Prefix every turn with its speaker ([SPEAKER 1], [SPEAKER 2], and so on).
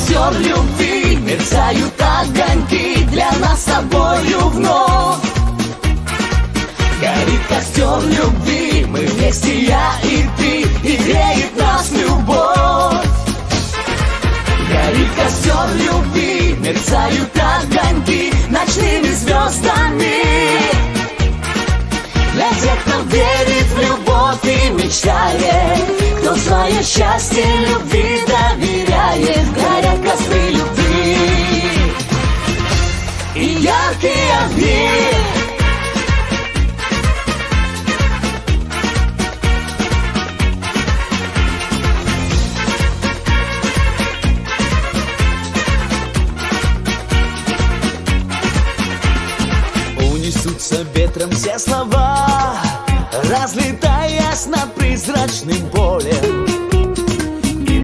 [SPEAKER 1] костер любви, мерцают огоньки для нас с тобою вновь. Горит костер любви, мы вместе, я и ты, и греет нас любовь. Горит костер любви, мерцают огоньки ночными звездами. Для тех, кто верит в любовь и мечтает, кто свое счастье любви доверяет. Горят костры любви и яркие огни.
[SPEAKER 2] Унесутся ветром все слова, разлетаясь над призрачным полем.